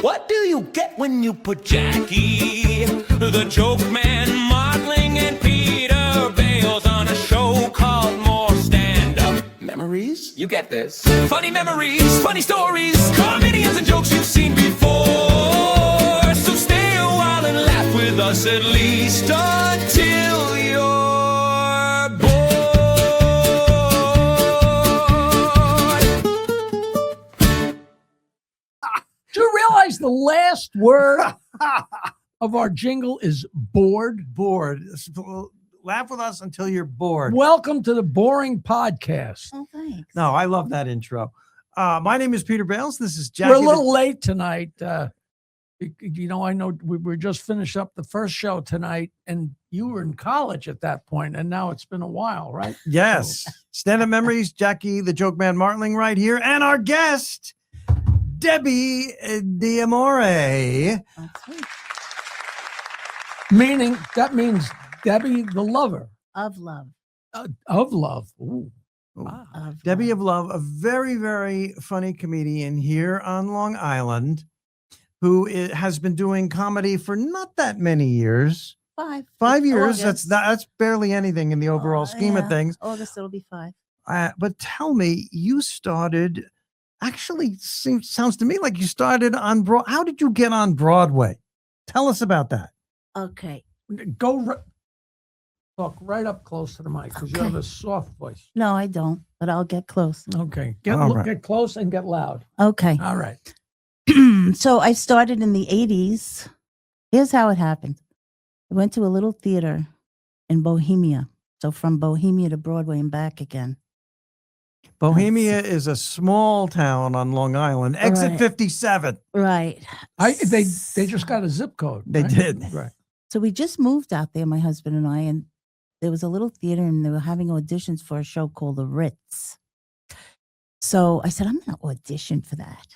What do you get when you put Jackie, the joke man, Martling and Peter, Bales on a show called More Stand-Up Memories? You get this. Funny memories, funny stories, comedians and jokes you've seen before. So stay a while and laugh with us at least until you're bored. Do you realize the last word of our jingle is bored? Bored. Laugh with us until you're bored. Welcome to the Boring Podcast. Oh, thanks. No, I love that intro. My name is Peter Bales. This is Jackie. We're a little late tonight. You know, I know we just finished up the first show tonight, and you were in college at that point, and now it's been a while, right? Yes. Stand-up memories, Jackie, the joke man, Martling right here, and our guest, Debbie D'Amore. That's right. That means Debbie, the lover Of love. of love. Ooh. Wow. Of Debbie love. of Love, a very, very funny comedian here on Long Island who has been doing comedy for not that many years. 5. 5 years. August. That's barely anything in the overall scheme of Yeah. things. August, it'll be 5. But tell me, you started, actually sounds to me like you started on Broadway. How did you get on Broadway? Tell us about that. Okay. Talk right up close to the mic because you have a soft voice. No, I don't, but I'll get close. Okay. All right. Get close and get loud. Okay. All right. So I started in the 80s. Here's how it happened. I went to a little theater in Bohemia. So from Bohemia to Broadway and back again. Bohemia is a small town on Long Island. Exit Right. 57. Right. They just got a zip code. They right? did. Right. So we just moved out there, my husband and I, and there was a little theater and they were having auditions for a show called The Ritz. So I said, I'm going to audition for that.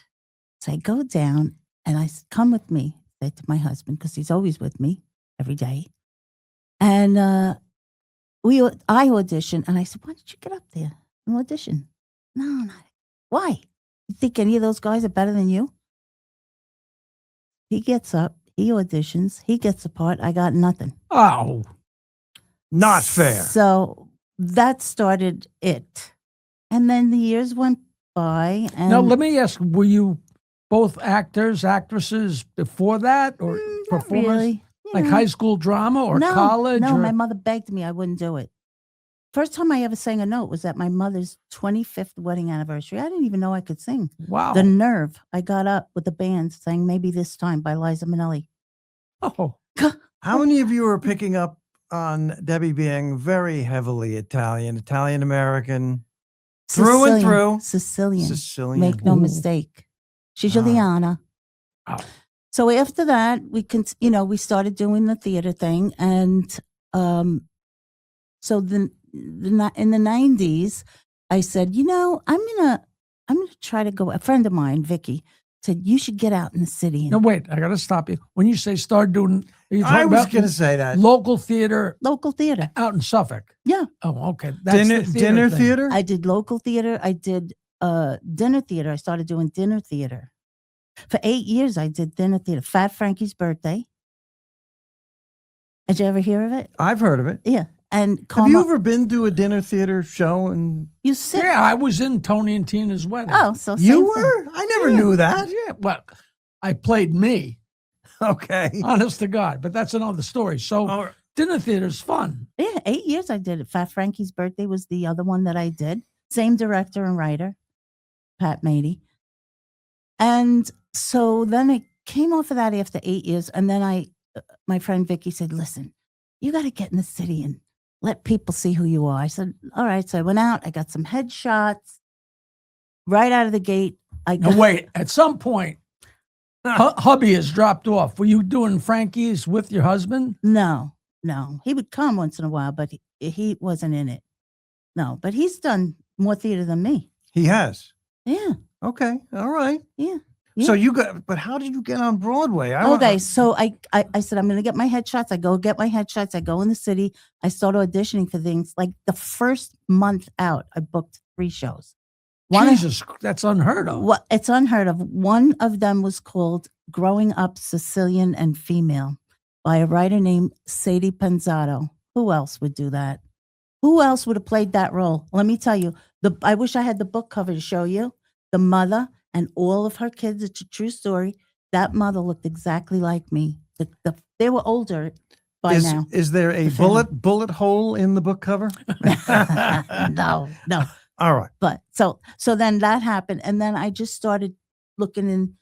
So I go down and I said, come with me, I said to my husband, because he's always with me every day. And I auditioned and I said, why don't you get up there and audition? No. Why? You think any of those guys are better than you? He gets up, he auditions, he gets the part. I got nothing. Oh, Not fair. So that started it. And then the years went by. And now let me ask: were you both actors, actresses before that, or not performers? really. You Like know. high school drama or No, college? No, or... my mother begged me. I wouldn't do it. First time I ever sang a note was at my mother's 25th wedding anniversary. I didn't even know I could sing. Wow. The nerve. I got up with the band sang Maybe This Time by Liza Minnelli. Oh, How many of you are picking up on Debbie being very heavily Italian American, through and through? Sicilian. Make no Ooh. mistake. She's Wow. Juliana. Wow. So after that, we started doing the theater thing, and so then in the 90s, I said, I'm gonna try to go. A friend of mine, Vicky, said you should get out in the city. And no, wait, I got to stop you. When you say start doing, are you I talking was about going to say that. local theater local theater. out in Suffolk? Yeah. Oh, okay. That's Dinner, the dinner thing. theater? I did local theater. I did dinner theater. I started doing dinner theater. For 8 years, I did dinner theater. Fat Frankie's Birthday. Did you ever hear of it? I've heard of it. Yeah. And Have you ever been to a dinner theater show? And you sit. Yeah, I was in Tony and Tina's wedding. Oh, so you same were? thing. I never knew that. Yeah, well, I played me, Okay. honest to God, but that's another story. So Oh, dinner theater's fun. Yeah, 8 years I did it. Fat Frankie's Birthday was the other one that I did. Same director and writer, Pat Mady. And so then I came off of that after 8 years. And then my friend Vicky said, listen, you got to get in the city and let people see who you are. I said, all right. So I went out. I got some headshots right out of the gate. Now, wait, at some point, hubby has dropped off. Were you doing Frankie's with your husband? No. He would come once in a while, but he wasn't in it. No, but he's done more theater than me. he has. Yeah. Okay. All right. Yeah. So but how did you get on Broadway? Okay, so I said, I'm going to get my headshots. I go get my headshots. I go in the city. I start auditioning for things. Like the first month out, I booked 3 shows. Jesus, that's unheard of. It's unheard of. One of them was called Growing Up Sicilian and Female by a writer named Sadie Penzato. Who else would do that? Who else would have played that role? Let me tell you, I wish I had the book cover to show you. The mother and all of her kids, it's a true story. That mother looked exactly like me. They were older by now. Is there a bullet hole in the book cover? No. All right. But so then that happened. And then I just started looking in,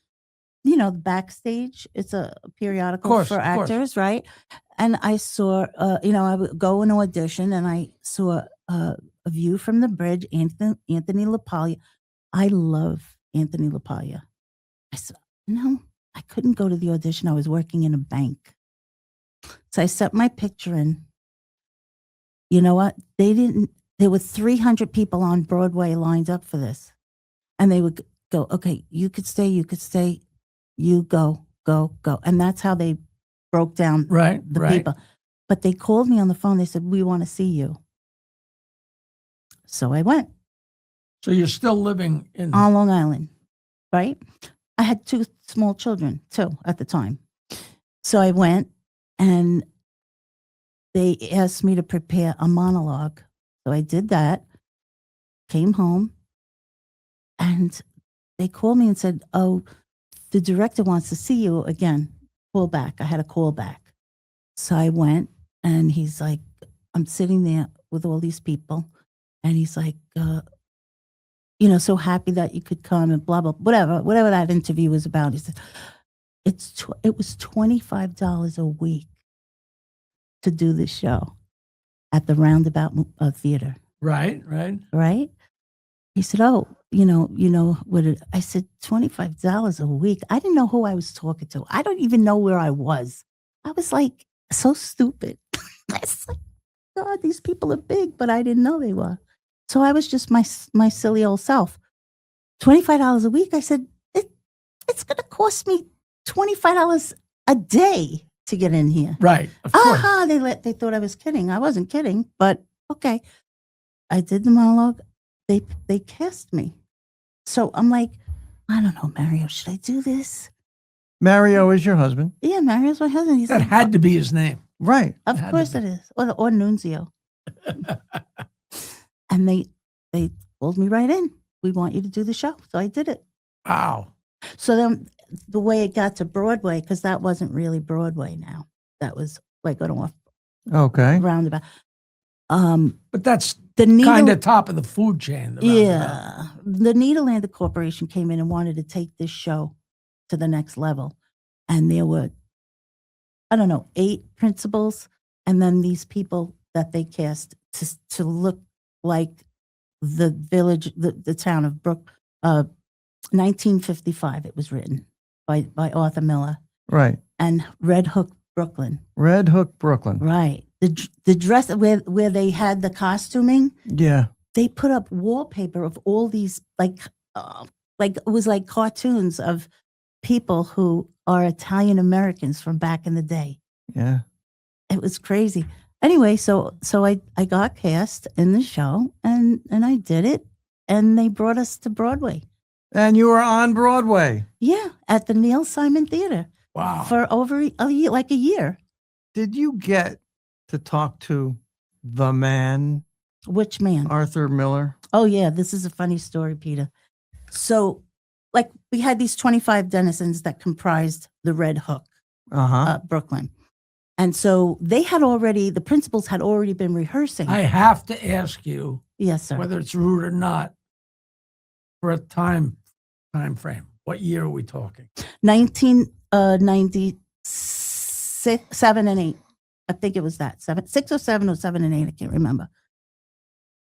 the backstage. It's a periodical for actors, right? And I saw, I would go and audition, and I saw a View from the Bridge, Anthony LaPaglia. I love Anthony LaPaglia. I said, no, I couldn't go to the audition. I was working in a bank. So I set my picture in. You know what? There were 300 people on Broadway lined up for this. And they would go, okay, you could stay, you go. And that's how they broke down the people. But they called me on the phone. They said, we want to see you. So I went. So you're still living on Long Island, right? I had 2 small children too at the time. So I went, and they asked me to prepare a monologue. So I did that, came home, and they called me and said, oh, the director wants to see you again. Call back. I had a call back. So I went, and he's like, I'm sitting there with all these people, and he's like, so happy that you could come, and blah, blah, whatever that interview was about. He said, it was $25 a week to do this show at the Roundabout Theater. Right. He said, oh, what I said, $25 a week. I didn't know who I was talking to. I don't even know where I was. I was like, so stupid. I was like, God, these people are big, but I didn't know they were. So I was just my silly old self. $25 a week. I said, it's going to cost me $25 a day to get in here. Right. Of course. They thought I was kidding. I wasn't kidding, but okay. I did the monologue. They cast me. So I'm like, I don't know, Mario, should I do this? Mario is your husband. Yeah, Mario's my husband. He's That like, had to be his name. Right. of course it is. Or Nunzio. And they pulled me right in. We want you to do the show. So I did it. Wow. So then the way it got to Broadway, because that wasn't really Broadway now. That was like an off roundabout. But that's the kind of top of the food chain. Yeah. The Nederlander Corporation came in and wanted to take this show to the next level. And there were, 8 principals, and then these people that they cast to look like the village, the town of 1955. It was written by Arthur Miller. Right. And Red Hook, Brooklyn. Red Hook, Brooklyn. Right. The dress where they had the costuming. Yeah. They put up wallpaper of all these like it was like cartoons of people who are Italian Americans from back in the day. Yeah. It was crazy. Anyway, so I got cast in the show, and I did it, and they brought us to Broadway. And you were on Broadway. Yeah, at the Neil Simon Theater. Wow. For over a year, like a year. Did you get to talk to the man? Which man? Arthur Miller. Oh, yeah. This is a funny story, Peter. So, like, we had these 25 denizens that comprised the Red Hook, Brooklyn. And so the principals had already been rehearsing. I have to ask you, yes, sir, whether it's rude or not, for a time frame. What year are we talking? 1997 and 8. I think it was that 6 or 7 or 7 and 8. I can't remember.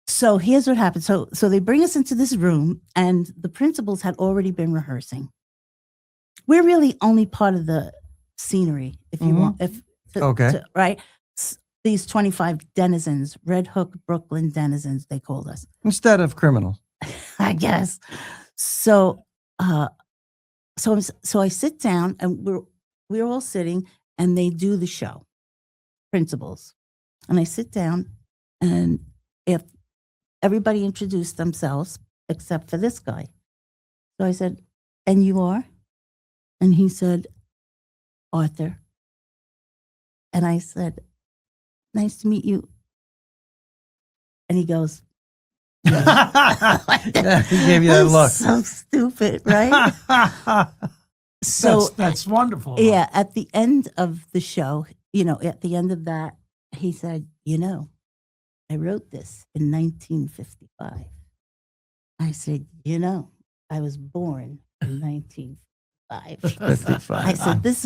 So here's what happened. So they bring us into this room, and the principals had already been rehearsing. We're really only part of the scenery, if you want. Right? These 25 denizens, Red Hook, Brooklyn denizens, they called us. Instead of criminals. I guess. So I sit down, and we're all sitting, and they do the show, principals. And I sit down, and if everybody introduced themselves except for this guy. So I said, and you are? And he said, Arthur. And I said, nice to meet you. And he goes, Yeah, he gave you that I'm look. so stupid, right? So That's wonderful. yeah, at the end of the show, at the end of that, he said, I wrote this in 1955. I said, I was born in 1955. 55. I said, this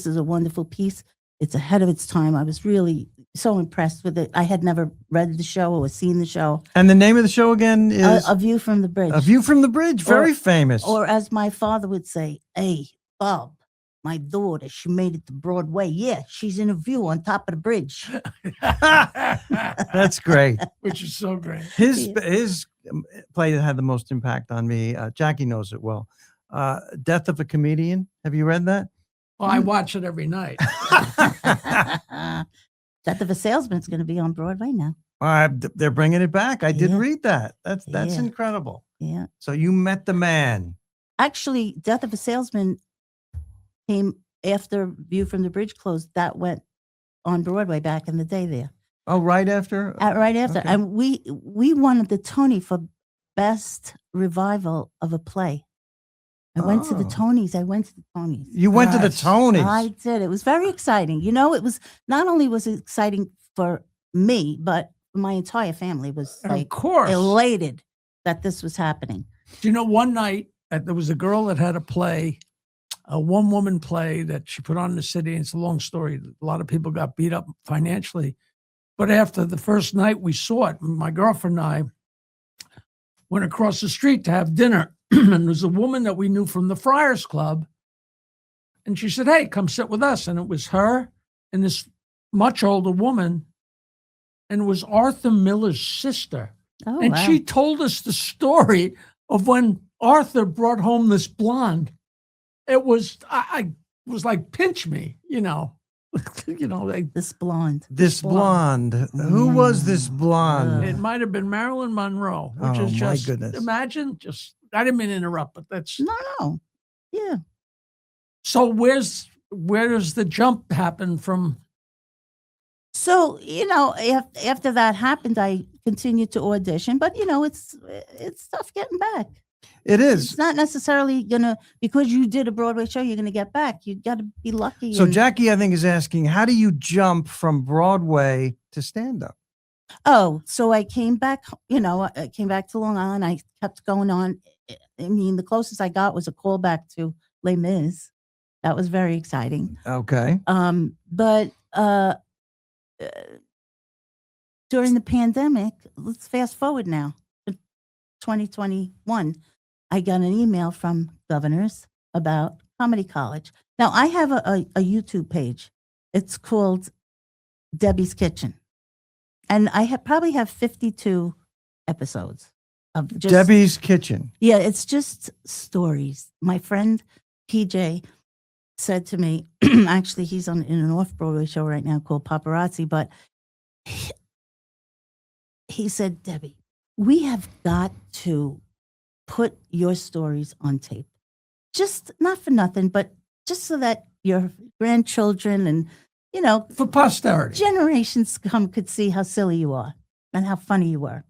is a wonderful piece. It's ahead of its time. I was really so impressed with it. I had never read the show or seen the show. And the name of the show again is A View from the Bridge. A View from the Bridge. Very famous. Or as my father would say, hey, Bob, my daughter, she made it to Broadway. Yeah, she's in a view on top of the bridge. That's great. Which is so great. His play that had the most impact on me, Jackie knows it well. Death of a Comedian. Have you read that? Well, I watch it every night. Death of a Salesman's going to be on Broadway now. They're bringing it back. I did Yeah. read that. That's Yeah. incredible. Yeah. So you met the man. Actually, Death of a Salesman came after View from the Bridge closed. That went on Broadway back in the day there. Oh, right after? Right after. Okay. And we won the Tony for best revival of a play. I went to the Oh. Tonys. You went to the Nice. Tonys. I did. It was very exciting. It was not only was it exciting for me, but my entire family was And like of course. elated that this was happening. Do you know, one night there was a girl that had a play, a one-woman play that she put on in the city. And it's a long story. A lot of people got beat up financially. But after the first night we saw it, my girlfriend and I went across the street to have dinner. And there was a woman that we knew from the Friars Club. And she said, hey, come sit with us. And it was her and this much older woman. And it was Arthur Miller's sister. Oh, And wow. she told us the story of when Arthur brought home this blonde. It was, I was like, pinch me, like This blonde. This blonde. Who was this blonde? it might have been Marilyn Monroe, which Oh, is my just, goodness. imagine, I didn't mean to interrupt, but that's, No. Yeah. so where does the jump happen from? So, after that happened, I continued to audition, but it's tough getting back. It is. It's not necessarily because you did a Broadway show, you're gonna get back. You got to be lucky. So and- Jackie, I think, is asking, how do you jump from Broadway to stand-up? Oh, so I came back. I came back to Long Island. I kept going on. I mean, the closest I got was a callback to Les Mis. That was very exciting. Okay. But during the pandemic, let's fast forward now to 2021. I got an email from governors about comedy college. Now I have a YouTube page. It's called Debbie's Kitchen, and I probably have 52 episodes of just Debbie's Kitchen. Yeah, it's just stories. My friend PJ said to me, actually, he's in an off-Broadway show right now called Paparazzi, but he said, Debbie, we have got to put your stories on tape. Just not for nothing, but just so that your grandchildren and, For posterity. generations to come could see how silly you are and how funny you were.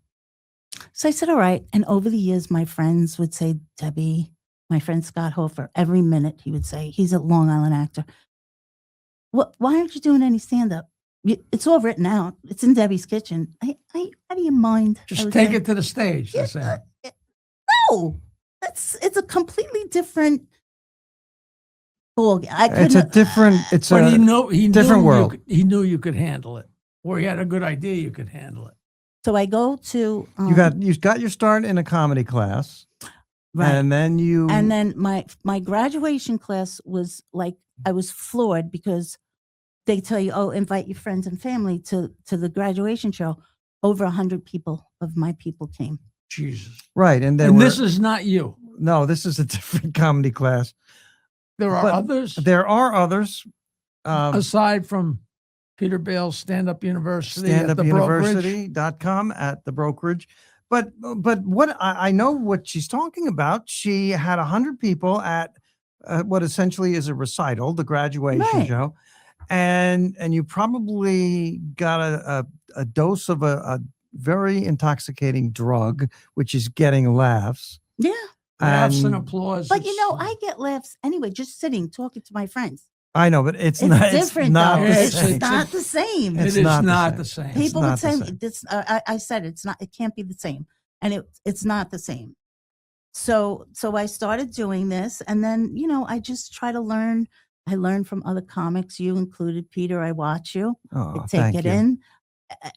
So I said, all right. And over the years, my friends would say, Debbie, my friend Scott Hofer, every minute he would say, he's a Long Island actor. Why aren't you doing any stand-up? It's all written out. It's in Debbie's Kitchen. How do you mind? I Just would take say. it to the stage. That's it. No, it's a completely different ball. It's a different. It's But he a different knew world. He knew you could handle it, or he had a good idea you could handle it. So I go to you got your start in a comedy class, right. and then my graduation class was like, I was floored because they tell you, oh, invite your friends and family to the graduation show. Over 100 people of my people came. Jesus. right, and This is not you. no, this is a different comedy class. There are But others There are others. aside from Peter Bales Stand Up University at the brokerage. standupuniversity.com at the brokerage. But what I know what she's talking about. She had 100 people at what essentially is a recital, the graduation Right. show, and you probably got a dose of a very intoxicating drug, which is getting laughs. Yeah. Laughs and And applause. But you it's, know, I get laughs anyway, just sitting, talking to my friends. I know, but it's It's not different, it's not though. the It's same. not the same. It's it is not not, the the same. same. It's People would not the say same. this. I said it's not. It can't be the same, and it's not the same. So I started doing this, and then I just try to learn. I learned from other comics, you included, Peter. I watch you. Oh, I take thank it you. in.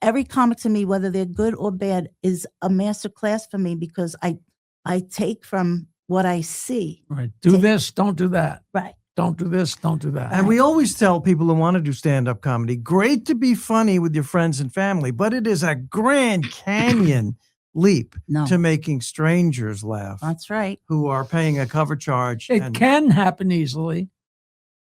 Every comic to me, whether they're good or bad, is a master class for me because I take from what I see. Right. Do this, don't do that. Right. Don't do this, don't do that. And we always tell people who want to do stand-up comedy, great to be funny with your friends and family, but it is a Grand Canyon leap No. to making strangers laugh That's right. who are paying a cover charge. It and can happen easily,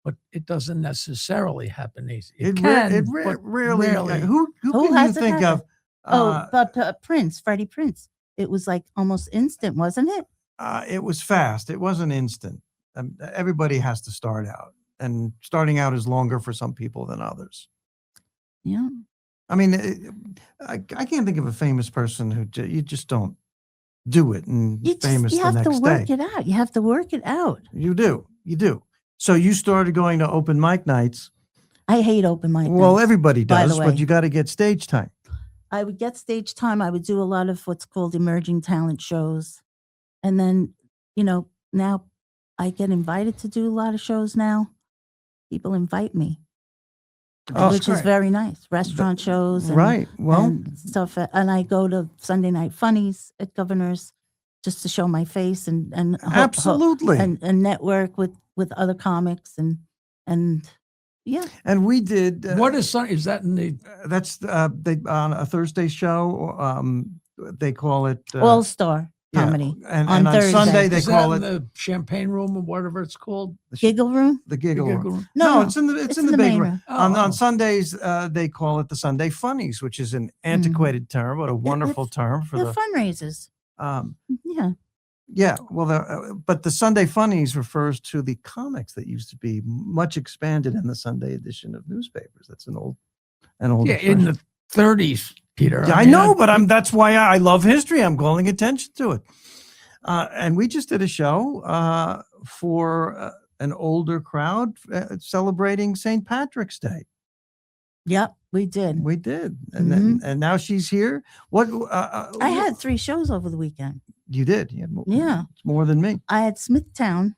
but it doesn't necessarily happen easy. It rarely. rarely. Who Who can you has it think of? happen? But Prince, Freddie Prince. It was like almost instant, wasn't it? It was fast. It wasn't instant. Everybody has to start out, and starting out is longer for some people than others. Yeah. I mean, I can't think of a famous person who you just don't do it and famous You the have next to work day. it out. You have to work it out. You do. So you started going to open mic nights. I hate open mic Well, nights. everybody by the does, way. but you got to get stage time. I would get stage time. I would do a lot of what's called emerging talent shows. And then, now I get invited to do a lot of shows now. People invite me, Oh, which is great. very nice. Restaurant shows. And, Right. Well, and stuff. And I go to Sunday Night Funnies at Governor's just to show my face and absolutely. and network with other comics and yeah. And we did. What is that in the That's they on a Thursday show. They call it All Star yeah, comedy and on on Thursday. Sunday they is that call in it the champagne room or whatever it's called? Giggle Room. the The giggle. giggle Room. room? No, it's in the big main room. Oh, On oh. Sundays, they call it the Sunday Funnies, which is an antiquated term, but a wonderful term for The the. fundraisers. Yeah. Yeah, well, but the Sunday Funnies refers to the comics that used to be much expanded in the Sunday edition of newspapers. That's an old Yeah, in the 30s, Peter. Yeah, I mean, know, but that's why I love history. I'm calling attention to it. And we just did a show for an older crowd celebrating St. Patrick's Day. Yep, we did. We did, and then, and now she's here. What I had 3 shows over the weekend. you did? You had Yeah. it's more than me. I had Smithtown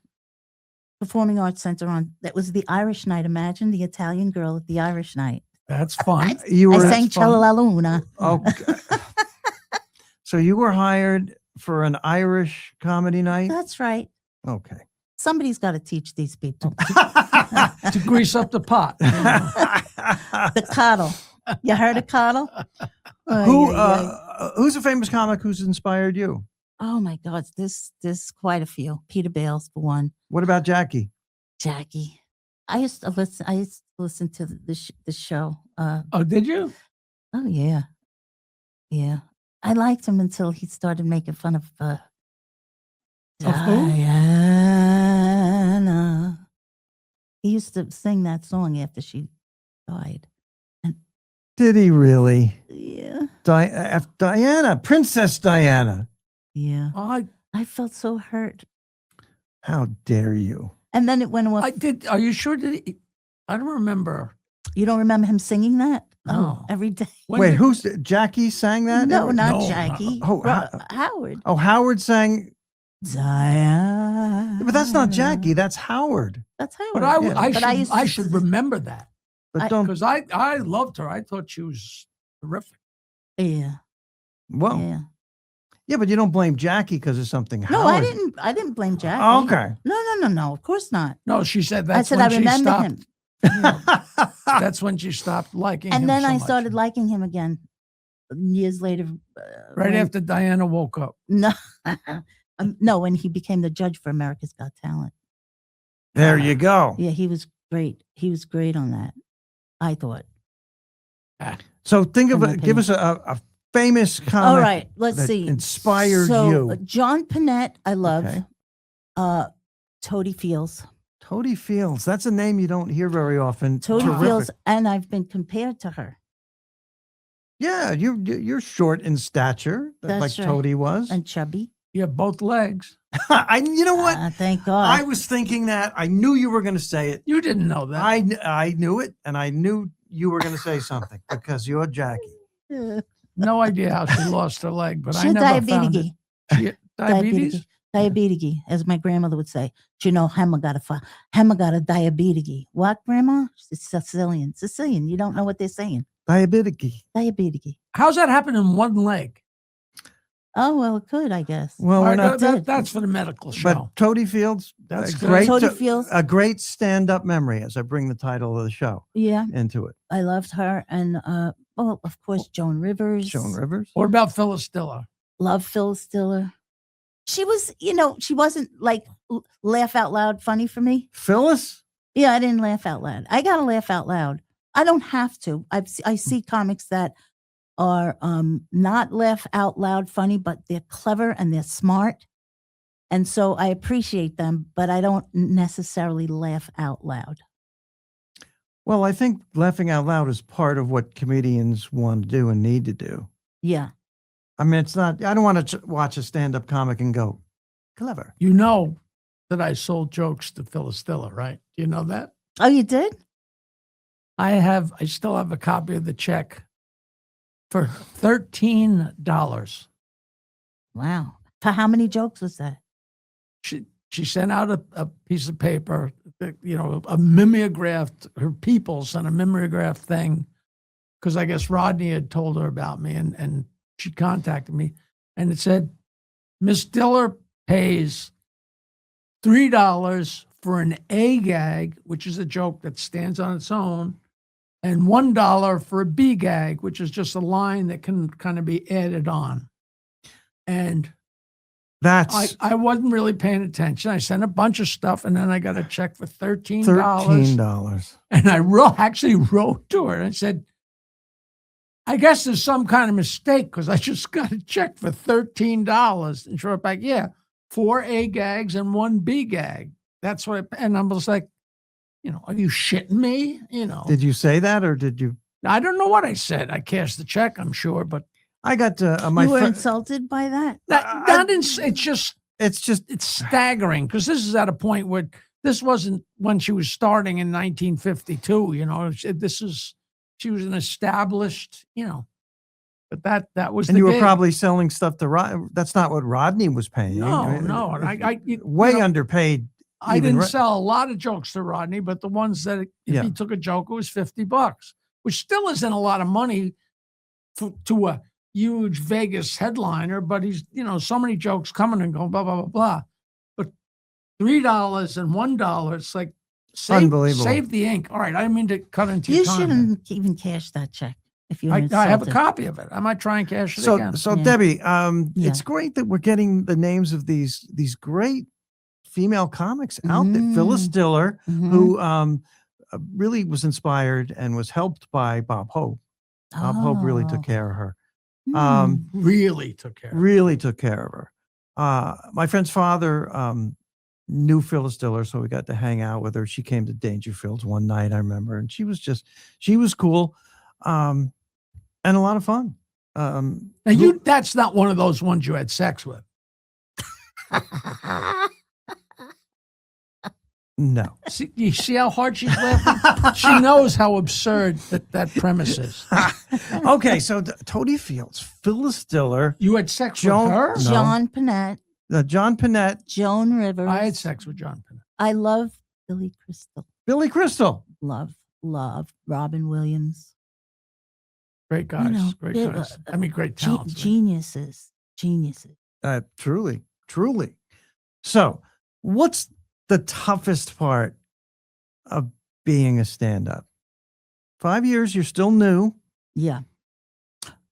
Performing Arts Center on. That was the Irish night. Imagine the Italian girl at the Irish night. That's fun. You were I sang Cello la Luna. Okay. So you were hired for an Irish comedy night. That's right. Okay. Somebody's got to teach these people. To grease up the pot. The coddle. You heard of coddle? Who's a famous comic who's inspired you? Oh my God, there's quite a few. Peter Bales for one. What about Jackie? Jackie. I used to listen to the show. Oh, did you? Oh yeah, yeah. I liked him until he started making fun of who? Diana. He used to sing that song after she died. Did he really? Yeah, Diana, Princess Diana. yeah. I I felt so hurt. How dare you? And then it went off. did. Are you sure? I don't remember. You don't remember him singing that? No. Oh, every day. When Wait, did- who's Jackie sang that? No, not No, Jackie. Oh, Howard. Oh, Howard sang, Diana. but that's not Jackie. That's Howard. That's Howard. But I, Yeah. I, But should, I used I to- should remember that But I- don't. because I loved her. I thought she was terrific. Yeah. Well, Yeah. yeah, but you don't blame Jackie because of something. No, Howard. I didn't blame Jackie. Oh, okay. No. Of course not. No, she said I that's said when I she remember stopped. him. That's when she stopped liking him. And then so I much. started liking him again years later. right when- after Diana woke up. No. No, when he became the judge for America's Got Talent. There you go. Yeah, he was great. He was great on that, I thought. So think of In my give us a famous comic. All right, let's that see. inspired so, you. John Panette, I love. Okay. Toady Fields. Toady Fields. That's a name you don't hear very often. Toady Terrific. Fields, and I've been compared to her. Yeah, you're short in stature, That's like right. Toady was. And chubby. You have both legs. You know what? Thank God. I was thinking that. I knew you were going to say it. You didn't know that. I knew it, and I knew you were going to say something because you're Jackie. No idea how she lost her leg, but She I had never found it. diabetes. She, diabetes? Diabetes, as my grandmother would say. You know, Hemma got a diabetes. What, Grandma? It's Sicilian. Sicilian. You don't know what they're saying. Diabetic. Diabetes. How's that happen in one leg? Oh, well, it could, I guess. Well, All we're right, not. that's for the medical show. But Toady Fields, That's a good. great, Toady Fields. a great stand-up memory. As I bring the title of the show Yeah, into it. I loved her. And, well, of course, Joan Rivers. Joan Rivers. What about Phyllis Diller? Love Phyllis Diller. She was, she wasn't like laugh out loud funny for me. Phyllis. Yeah, I didn't laugh out loud. I got to laugh out loud. I don't have to. I see comics that are not laugh out loud funny, but they're clever and they're smart. And so I appreciate them, but I don't necessarily laugh out loud. Well, I think laughing out loud is part of what comedians want to do and need to do. Yeah. I mean, it's not, I don't want to watch a stand-up comic and go, clever. You know that I sold jokes to Phyllis Diller, right? Do you know that? Oh, you did? I still have a copy of the check for $13. Wow. For how many jokes was that? She sent out a piece of paper, a mimeographed, her people sent a mimeographed thing, because I guess Rodney had told her about me, and she contacted me, and it said, Miss Diller pays $3 for an A gag, which is a joke that stands on its own, and $1 for a B gag, which is just a line that can kind of be added on. And That's I wasn't really paying attention. I sent a bunch of stuff, and then I got a check for $13. $13. And I actually wrote to her and said, I guess there's some kind of mistake because I just got a check for $13. And she wrote back, yeah, 4 A gags and 1 B gag. That's what and I was like, are you shitting me? Did you say that or did you? I don't know what I said. I cashed the check, I'm sure, but I got my You were friend. insulted by that? it's staggering because this is at a point where this wasn't when she was starting in 1952. She was an established, but that was And the you were gig. probably selling stuff to Rod. That's not what Rodney was paying. No. And I way underpaid. I even didn't sell a lot of jokes to Rodney, but the ones that if he took a joke, it was $50, which still isn't a lot of money to a huge Vegas headliner. But he's, so many jokes coming and going, blah, blah, blah, blah. But $3 and $1, it's like, Unbelievable. Save the ink. All right. I didn't mean to cut into You your time. shouldn't even cash that check if you were I have a insulted. copy of it. I might try and cash it So again. so Yeah. Debbie, Yeah. it's great that we're getting the names of these great female comics out there. Phyllis Diller, Mhm. who really was inspired and was helped by Bob Hope. Bob Hope really took Oh. care of her. Hmm. Really took care of it. Really took care of her. My friend's father knew Phyllis Diller, so we got to hang out with her. She came to Dangerfields one night, I remember, and she was cool, and a lot of fun. Now that's not one of those ones you had sex with. No. See, you see how hard she's laughing? She knows how absurd that premise is. Okay, so Toady Fields, Phyllis Diller, You had sex Joan- with her? No. John Panette, John Panette, Joan Rivers. I had sex with John Pinner. I love Billy Crystal. Billy Crystal. Love Robin Williams. Great guys. Great they're, guys. I mean, great talents. Geniuses. Truly. So, what's the toughest part of being a stand-up? 5 years, you're still new. Yeah.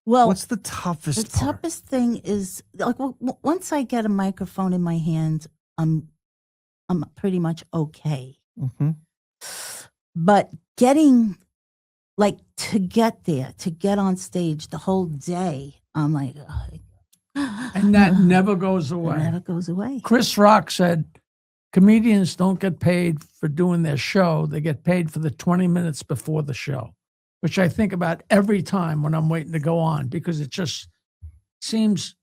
Well, What's the toughest the part? toughest thing is like once I get a microphone in my hand, I'm pretty much okay. Mhm. But getting to get there, to get on stage the whole day, I'm like, And that never goes it away. never goes away. Chris Rock said, comedians don't get paid for doing their show. They get paid for the 20 minutes before the show, which I think about every time when I'm waiting to go on because it just seems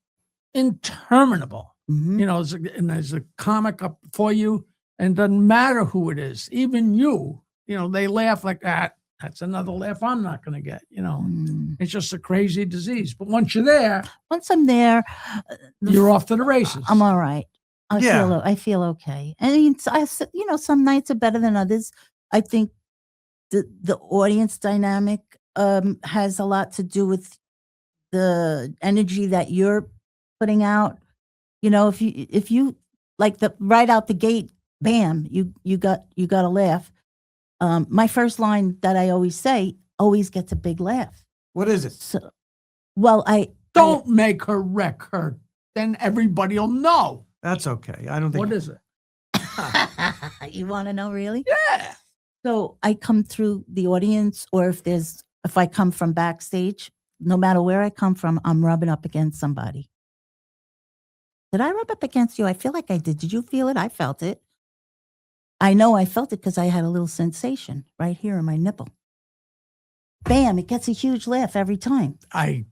interminable. Mhm. You know, and there's a comic up for you, and it doesn't matter who it is, even you know, they laugh like that. That's another laugh I'm not going to get, you know. Mm. It's just a crazy disease. But once you're there, Once I'm there, you're off to the races. I'm all right. Yeah. I feel okay. I mean, you know, some nights are better than others. I think the audience dynamic has a lot to do with the energy that you're putting out. You know, if you like right out the gate, bam, you got a laugh. My first line that I always say always gets a big laugh. What is it? So, well, Don't make her wreck her. Then everybody will know. That's okay. I don't think. What is it? You want to know really? Yeah. So I come through the audience, or if I come from backstage, no matter where I come from, I'm rubbing up against somebody. Did I rub up against you? I feel like I did. Did you feel it? I felt it. I know I felt it because I had a little sensation right here in my nipple. Bam, it gets a huge laugh every time. I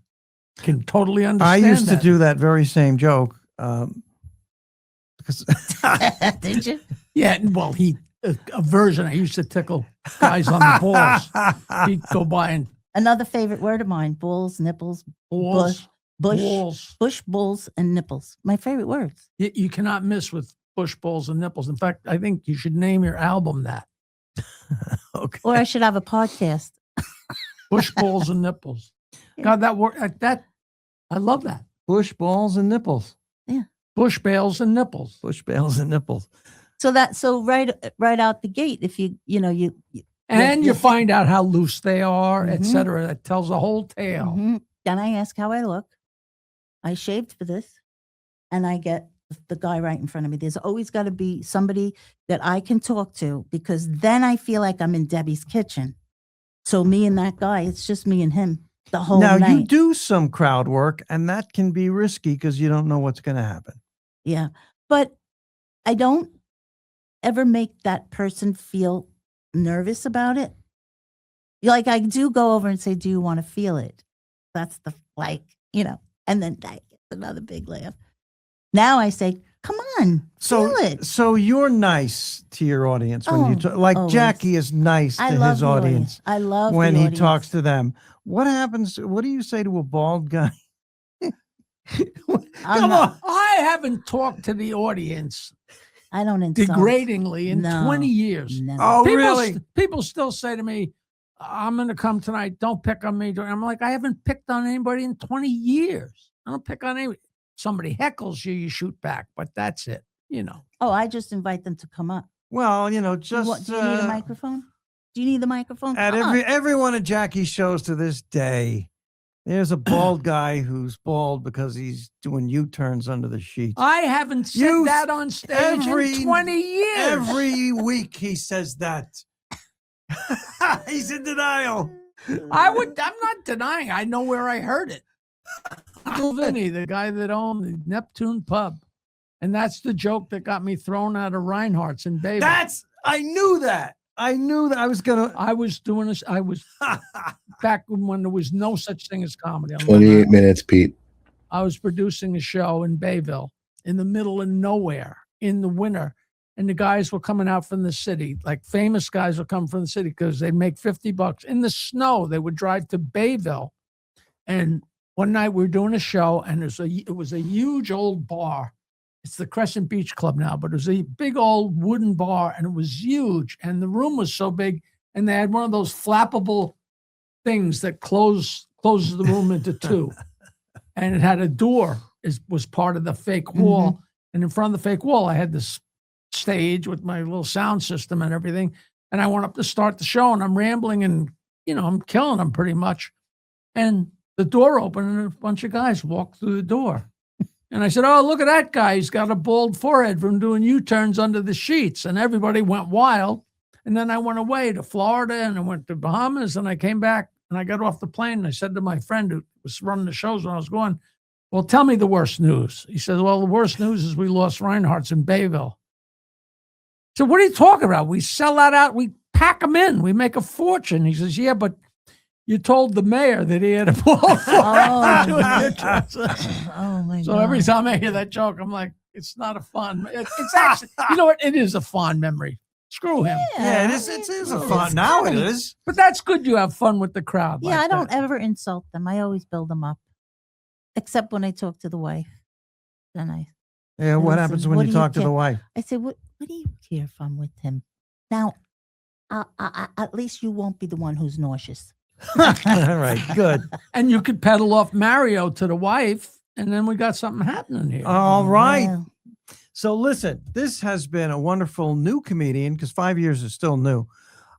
can totally I understand used to that. do that very same joke. Because Did you? Yeah, well, a version. I used to tickle guys on the balls. He'd go by and Another favorite word of mine, bulls, nipples, balls, bush, balls. bush, bulls, and nipples. My favorite words. You cannot miss with bush balls and nipples. In fact, I think you should name your album that. okay. Or I should have a podcast. Bush balls and nipples. God, that word, I love that. Bush balls and nipples. Bush bales and nipples. Bush bales and nipples. So right out the gate, if you And you find out how loose they are, Mhm. etc. That tells a whole tale. Mhm. Then I ask how I look. I shaved for this, and I get the guy right in front of me. There's always got to be somebody that I can talk to because then I feel like I'm in Debbie's kitchen. So me and that guy, it's just me and him the whole Now night. you do some crowd work, and that can be risky because you don't know what's going to happen. Yeah, but I don't ever make that person feel nervous about it. Like I do go over and say, "Do you want to feel it?" That's and then that gets another big laugh. Now I say, "Come on, feel it." So you're nice to your audience when you Oh, talk. Like always. Jackie is nice I to love his the audience I love when the he audience. talks to them. What happens? What do you say to a bald guy? I'm Come not- on. I haven't talked to the audience I don't insult. degradingly in No. 20 years. No. Oh, People, really? People still say to me, I'm going to come tonight. Don't pick on me. I'm like, I haven't picked on anybody in 20 years. I don't pick on anybody. Somebody heckles you, you shoot back, but that's it, you know. Oh, I just invite them to come up. Well, Do you need a microphone? Do you need the microphone? At Come on. every one of Jackie's shows to this day, there's a bald guy who's bald because he's doing U-turns under the sheets. I haven't said You- that on stage in 20 years. Every week he says that. He's in denial. I'm not denying. I know where I heard it. Uncle Vinny, the guy that owned the Neptune pub. And that's the joke that got me thrown out of Reinhardt's in Bayville. I knew that. I was going to. I was doing this. I was back when there was no such thing as comedy. 28 minutes, Pete. I was producing a show in Bayville in the middle of nowhere in the winter. And the guys were coming out from the city, like famous guys would come from the city because they'd make $50 in the snow. They would drive to Bayville. And one night we were doing a show, and it was a huge old bar. It's the Crescent Beach Club now, but it was a big old wooden bar, and it was huge. And the room was so big, and they had one of those flappable things that closes the room into two. And it had a door, was part of the fake wall. Mhm. And in front of the fake wall, I had this stage with my little sound system and everything. And I went up to start the show, and I'm rambling, and I'm killing them pretty much. And the door opened, and a bunch of guys walked through the door. And I said, "Oh, look at that guy. He's got a bald forehead from doing U-turns under the sheets." And everybody went wild. And then I went away to Florida, and I went to Bahamas, and I came back, and I got off the plane, and I said to my friend who was running the shows when I was going, "Well, tell me the worst news." He said, "Well, the worst news is we lost Reinhardt's in Bayville." So what are you talking about? We sell that out. We pack them in. We make a fortune. He says, yeah, but you told the mayor that he had a ball. Oh my So God. every time I hear that joke, I'm like, it's not a fun. It's actually, you know what? It is a fond memory. Screw him. Yeah, it is a fun. It's Now it funny. is. But that's good. You have fun with the crowd. Yeah, like I don't that. ever insult them. I always build them up, except when I talk to the wife. Then Yeah, what Listen, happens when what you do you talk to the care? wife? I say, what do you care if I'm with him? Now, at least you won't be the one who's nauseous. All right, good. And you could peddle off Mario to the wife, and then we got something happening here. All right. Well, So listen, this has been a wonderful new comedian because 5 years is still new.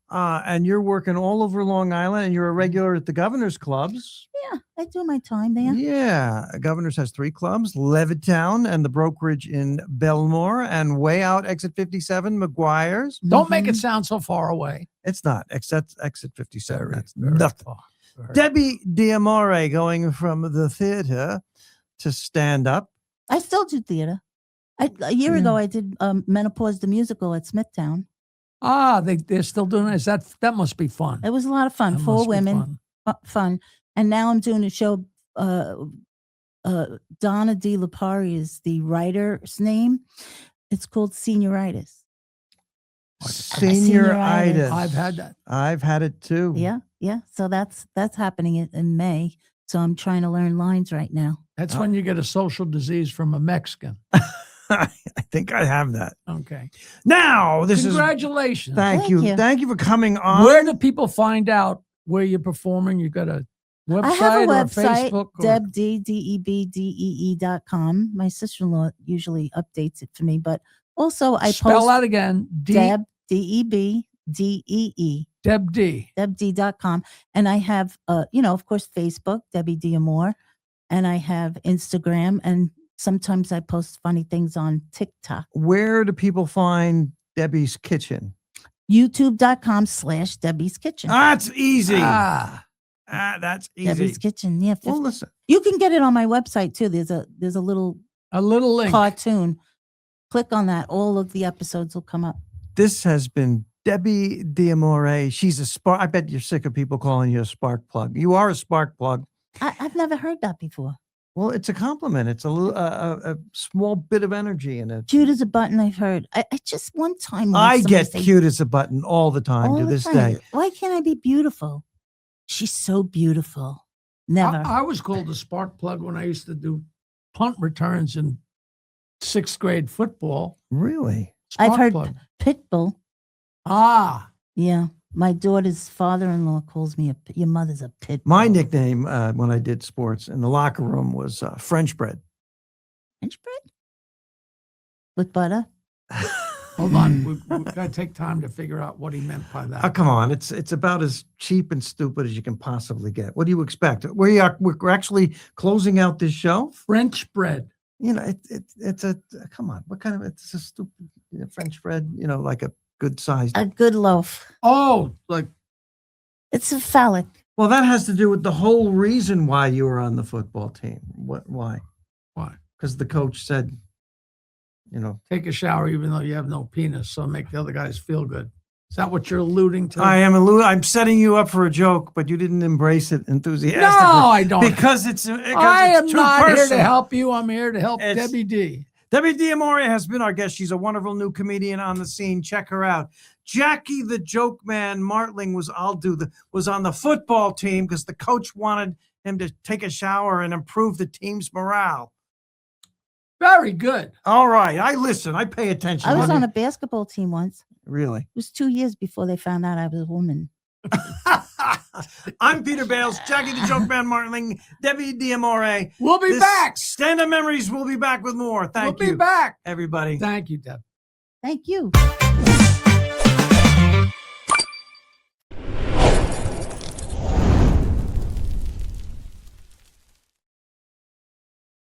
And you're working all over Long Island and you're a regular at the Governor's Clubs. yeah, I do my time there. Yeah. Governor's has 3 clubs, Levittown and the brokerage in Belmore and way out exit 57, McGuire's. Don't make it sound so far away. It's not exit 57. That's Very nothing. far. Very- Debbie D'Amore going from the theater to stand up. I still do theater. A year ago, I did Menopause the Musical at Smithtown. They're still doing it. That must be fun. It was a lot of fun. That 4 must be women, fun. And now I'm doing a show. Donna De Lipari is the writer's name. It's called Senioritis. Senioritis. I've had that. I've had it too. Yeah. So that's happening in May. So I'm trying to learn lines right now. That's when you get a social disease from a Mexican. I think I have that. Okay. Now, this is Congratulations. thank you. you. Thank you for coming on. Where do people find out where you're performing? You got a website I have a or website, Facebook? Or? DebDeebDee.com. My sister-in-law usually updates it for me, but also I Spell post that again. Deb, DeebDee, Deb D. DebD.com. And I have, of course, Facebook, Debbie D'Amore, and I have Instagram, and sometimes I post funny things on TikTok. Where do people find Debbie's Kitchen? YouTube.com/Debbie's Kitchen. That's easy. Ah, That's easy. Debbie's Kitchen. Yeah. Well, listen. You can get it on my website too. There's a little a little link. cartoon. Click on that. All of the episodes will come up. This has been Debbie D'Amore. She's a spark. I bet you're sick of people calling you a spark plug. You are a spark plug. I've never heard that before. Well, it's a compliment. It's a little, a small bit of energy in it. Cute as a button. I've heard. I just one time. heard I somebody get say, cute as a button all the time all to the this time. day. Why can't I be beautiful? She's so beautiful. Never. I was called a spark plug when I used to do punt returns in 6th grade football. Really? I've Spark heard plug. Pitbull. Yeah. My daughter's father-in-law calls me your mother's a pitbull. My nickname when I did sports in the locker room was French bread. French bread? With butter? Hold on. We've got to take time to figure out what he meant by that. Oh, come on. It's about as cheap and stupid as you can possibly get. What do you expect? We're actually closing out this show. French bread. You know, it's a, come on. What kind of, it's a stupid French bread, like a good sized. A good loaf. Oh, like It's a phallic. Well, that has to do with the whole reason why you were on the football team. Why? what? Because the coach said, Take a shower even though you have no penis, so make the other guys feel good. Is that what you're alluding to? I'm setting you up for a joke, but you didn't embrace it enthusiastically. No, I don't. Because it's I am too not here to personal. help you. I'm here to help It's- Debbie D. Debbie D'Amore has been our guest. She's a wonderful new comedian on the scene. Check her out. Jackie the Joke Man Martling was on the football team because the coach wanted him to take a shower and improve the team's morale. Very good. All right, I listen. I pay attention. I was on a basketball team once. Really. It was 2 years before they found out I was a woman. I'm Peter Bales, Jackie the Joke Man Martling, Debbie D'Amore. We'll be back. Stand-up Memories. We'll be back with more. Thank you. We'll be back. Everybody. Thank you, Deb. Thank you.